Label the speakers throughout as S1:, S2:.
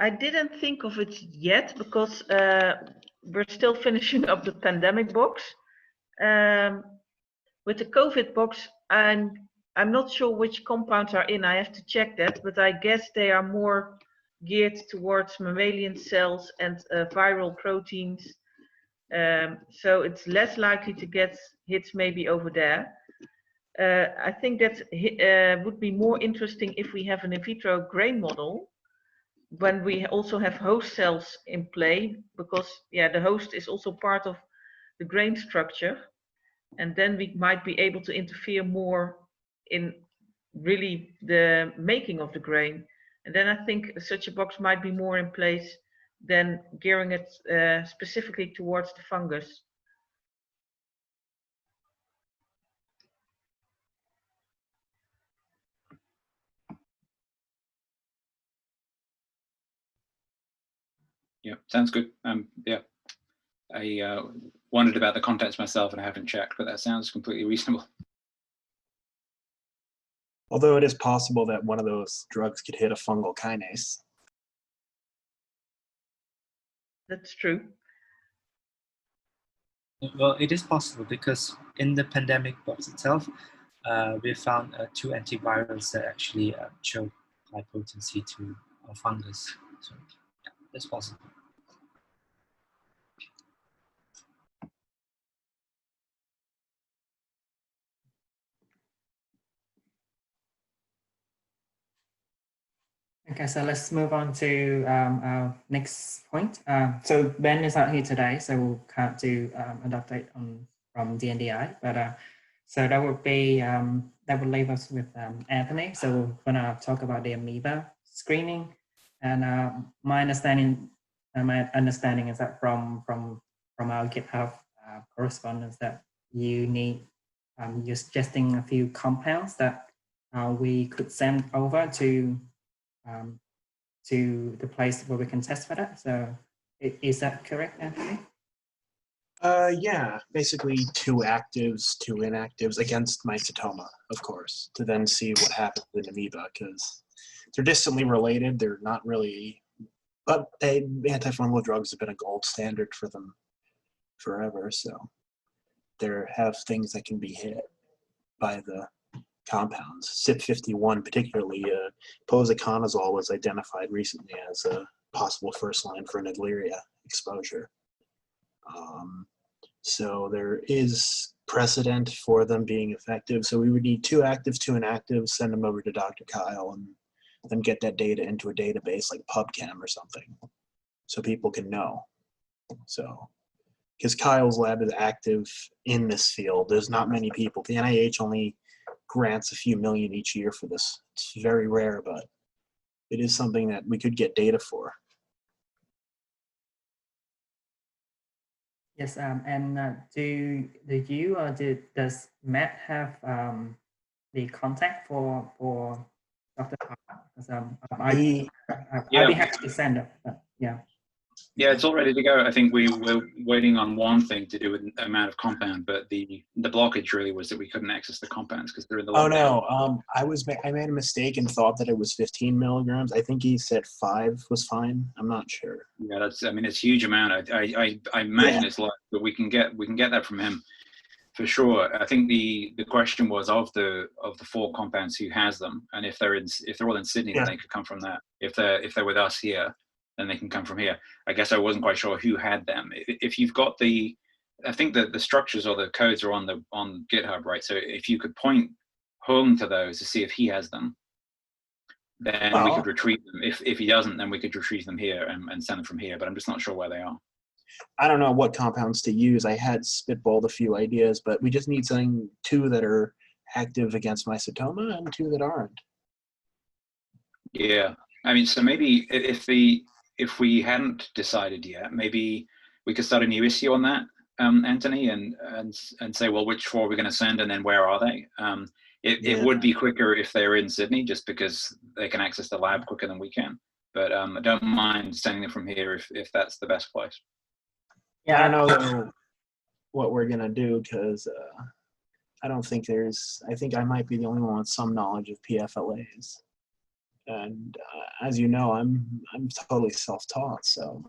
S1: I didn't think of it yet because we're still finishing up the pandemic box. With the COVID box, I'm not sure which compounds are in. I have to check that, but I guess they are more geared towards mammalian cells and viral proteins. So it's less likely to get hits maybe over there. I think that would be more interesting if we have an in vitro grain model when we also have host cells in play, because the host is also part of the grain structure, and then we might be able to interfere more in really the making of the grain. And then I think such a box might be more in place than gearing it specifically towards the fungus.
S2: Yeah, sounds good. Yeah, I wondered about the contents myself and I haven't checked, but that sounds completely reasonable.
S3: Although it is possible that one of those drugs could hit a fungal kinase.
S1: That's true.
S4: Well, it is possible because in the pandemic box itself, we found 2 antivirals that actually show high potency to fungus. So yeah, it's possible. Okay, so let's move on to our next point. So Ben is not here today, so we can't do an update from the NDI, but so that would be that would leave us with Anthony. So we're gonna talk about the amoeba screening, and my understanding is that from our GitHub correspondence that you need you're suggesting a few compounds that we could send over to the place where we can test for that. So is that correct, Anthony?
S3: Yeah, basically 2 actives, 2 inactives against mycetoma, of course, to then see what happens in amoeba, because they're distantly related. They're not really, but antifungal drugs have been a gold standard for them forever, so there have things that can be hit by the compounds. CYP51 particularly, posaconazole was identified recently as a possible first line for Naegleria exposure. So there is precedent for them being effective. So we would need 2 actives, 2 inactives, send them over to Dr. Kyle, and then get that data into a database like PubChem or something, so people can know. So, because Kyle's lab is active in this field, there's not many people. The NIH only grants a few million each year for this. It's very rare, but it is something that we could get data for.
S4: Yes, and do you or does Matt have the contact for Dr. Parker? Because I'd be happy to send it. But yeah.
S2: Yeah, it's all ready to go. I think we were waiting on one thing to do with the amount of compound, but the blockage really was that we couldn't access the compounds because they're in the lockdown.
S3: Oh no, I made a mistake and thought that it was 15 milligrams. I think he said 5 was fine. I'm not sure.
S2: Yeah, that's. I mean, it's a huge amount. I imagine it's like, but we can get that from him for sure. I think the question was of the 4 compounds, who has them, and if they're all in Sydney, then they could come from that. If they're with us here, then they can come from here. I guess I wasn't quite sure who had them. If you've got I think that the structures or the codes are on GitHub, right? So if you could point home to those to see if he has them, then we could retrieve them. If he doesn't, then we could retrieve them here and send them from here, but I'm just not sure where they are.
S3: I don't know what compounds to use. I had spitballed a few ideas, but we just need 2 that are active against mycetoma and 2 that aren't.
S2: Yeah, I mean, so maybe if we hadn't decided yet, maybe we could start a new issue on that, Anthony, and say, well, which 4 are we going to send, and then where are they? It would be quicker if they're in Sydney, just because they can access the lab quicker than we can. But I don't mind sending them from here if that's the best place.
S3: Yeah, I don't know what we're going to do, because I don't think I think I might be the only one with some knowledge of PFLAs. And as you know, I'm totally self-taught, so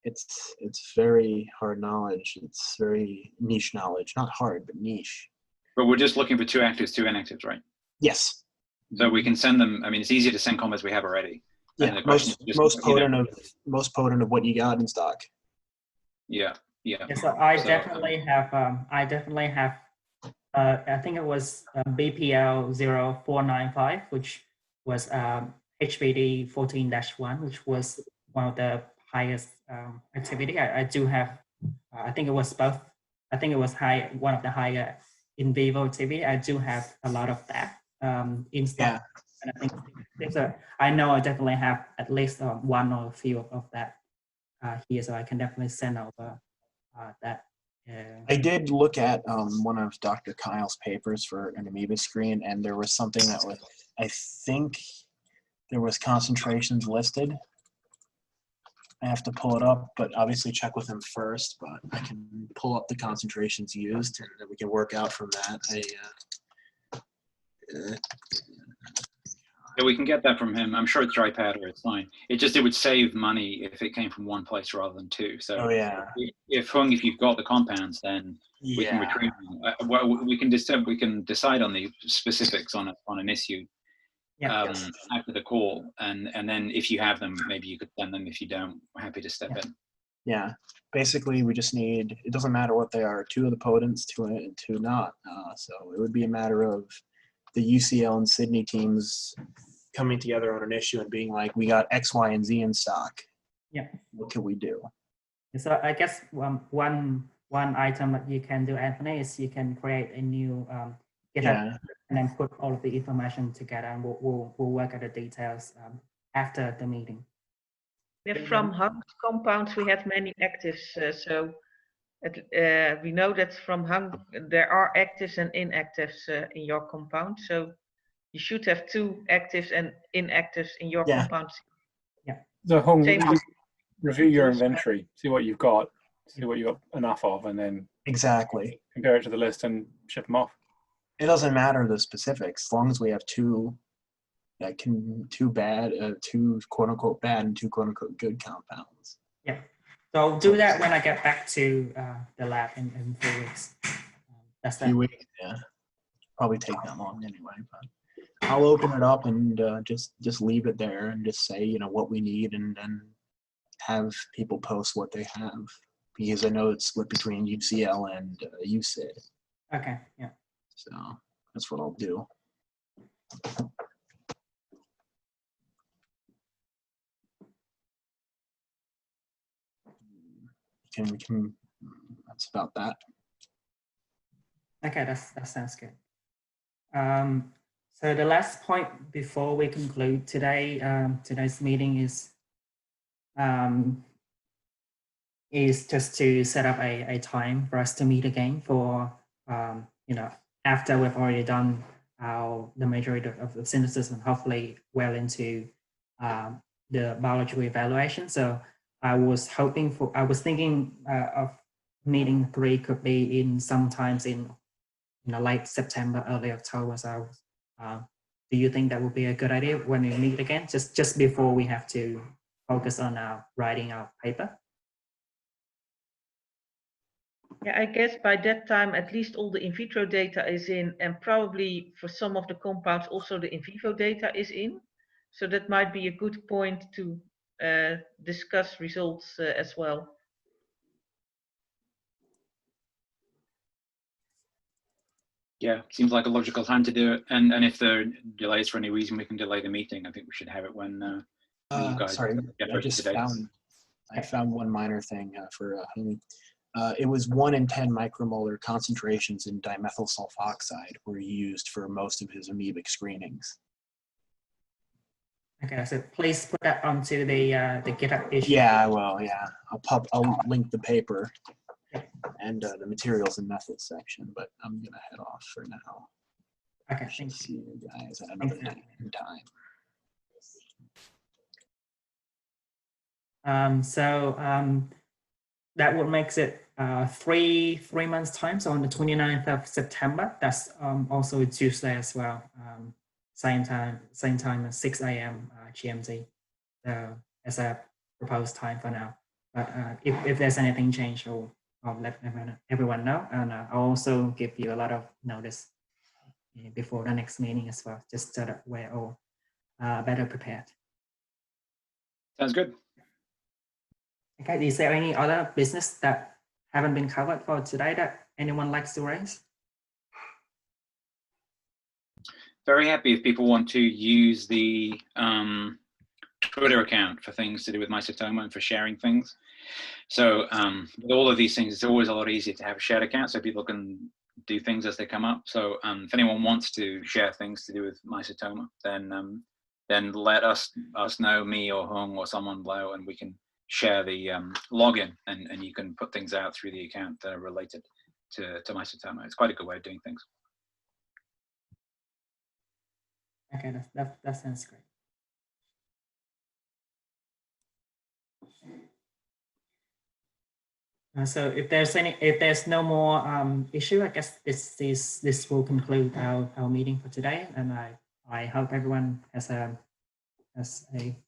S3: it's very hard knowledge. It's very niche knowledge, not hard, but niche.
S2: But we're just looking for 2 actives, 2 inactives, right?
S3: Yes.
S2: So we can send them. I mean, it's easy to send compounds we have already. And
S3: Yeah,
S2: the question is just,
S3: most potent of what you got in stock.
S2: Yeah.
S4: Yeah, so I definitely have. I think it was BPL 0495, which was HBD 14-1, which was one of the highest activity. I do have. I think it was both. I think it was one of the higher in vivo activity. I do have a lot of that in stock.
S3: Yeah.
S4: And I think I know I definitely have at least one or a few of that here, so I can definitely send over that.
S3: I did look at one of Dr. Kyle's papers for an amoeba screen, and there was something that was, I think there was concentrations listed. I have to pull it up, but obviously check with him first, but I can pull up the concentrations used, and then we can work out from that.
S2: Yeah, we can get that from him. I'm sure it's dry powder. It's fine. It would save money if it came from one place rather than 2. So
S3: oh yeah,
S2: if you've got the compounds, then we can retrieve them. Well, we can decide on the specifics on an issue after the call, and then if you have them, maybe you could send them. If you don't, we're happy to step in.
S3: Yeah, basically we just need, it doesn't matter what they are, 2 of the potents, 2 not. So it would be a matter of the UCL and Sydney teams coming together on an issue and being like, we got X, Y, and Z in stock.
S4: Yeah.
S3: What can we do?
S4: So I guess one item that you can do, Anthony, is you can create a new GitHub and then put all of the information together, and we'll work out the details after the meeting.
S1: Yeah, from Hung's compounds, we have many actives. So we know that from Hung, there are actives and inactives in your compound. So you should have 2 actives and inactives in your compound.
S4: Yeah.
S5: So Hung, review your inventory, see what you've got, see what you've got enough of, and then compare it to the list and ship them off.
S3: It doesn't matter the specifics, as long as we have 2 2 quote unquote bad and 2 quote unquote good compounds.
S4: Yeah. So I'll do that when I get back to the lab in 3 weeks. That's that.
S3: 3 weeks, yeah. Probably take that long anyway, but I'll open it up and just leave it there and just say, what we need, and then have people post what they have, because I know it's split between UCL and UCID.
S4: Okay, yeah.
S3: So that's what I'll do. That's about that.
S4: Okay, that sounds good. So the last point before we conclude today's meeting is just to set up a time for us to meet again for after we've already done the majority of the synthesis and hopefully well into the biological evaluation. So I was thinking of meeting 3 could be in sometimes in late September, early October. So do you think that would be a good idea when we meet again, just before we have to focus on writing our paper?
S1: Yeah, I guess by that time, at least all the in vitro data is in, and probably for some of the compounds, also the in vivo data is in. So that might be a good point to discuss results as well.
S2: Yeah, seems like a logical time to do it. And if there are delays for any reason, we can delay the meeting. I think we should have it when you guys.
S3: Sorry, I found one minor thing for it was 1 in 10 micromolar concentrations in dimethyl sulfoxide were used for most of his amoebic screenings.
S4: Okay, so please put that onto the GitHub issue.
S3: Yeah, well, yeah, I'll link the paper and the materials and methods section, but I'm gonna head off for now.
S4: Okay, thank
S3: See you guys at another time.
S4: That would make it 3 months time. So on the 29th of September, that's also Tuesday as well. same time as 6 a.m. GMT. So as a proposed time for now. But if there's anything changed, I'll let everyone know, and I'll also give you a lot of notice before the next meeting as well, just so that we're all better prepared.
S2: Sounds good.
S4: Okay, is there any other business that haven't been covered for today that anyone likes to raise?
S2: Very happy if people want to use the Twitter account for things to do with mycetoma and for sharing things. So with all of these things, it's always a lot easier to have a shared account so people can do things as they come up. So if anyone wants to share things to do with mycetoma, then let us know, me or Hung or someone below, and we can share the login, and you can put things out through the account that are related to mycetoma. It's quite a good way of doing things.
S4: Okay, that sounds great. So if there's no more issue, I guess this will conclude our meeting for today, and I hope everyone has a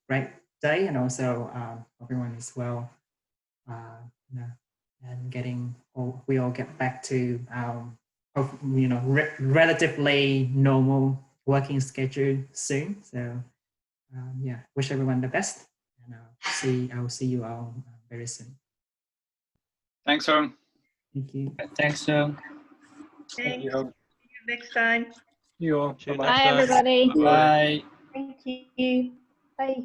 S4: great day, and also everyone is well, and we all get back to our relatively normal working schedule soon. So yeah, wish everyone the best, and I'll see you all very soon.
S2: Thanks, Hung.
S4: Thank you.
S6: Thanks, Hung.
S1: Thanks.
S5: You
S1: See you next time.
S5: all.
S6: See you
S5: Bye-bye.
S6: next
S7: Bye,
S6: time.
S7: everybody.
S6: Bye.
S7: Thank you. Bye.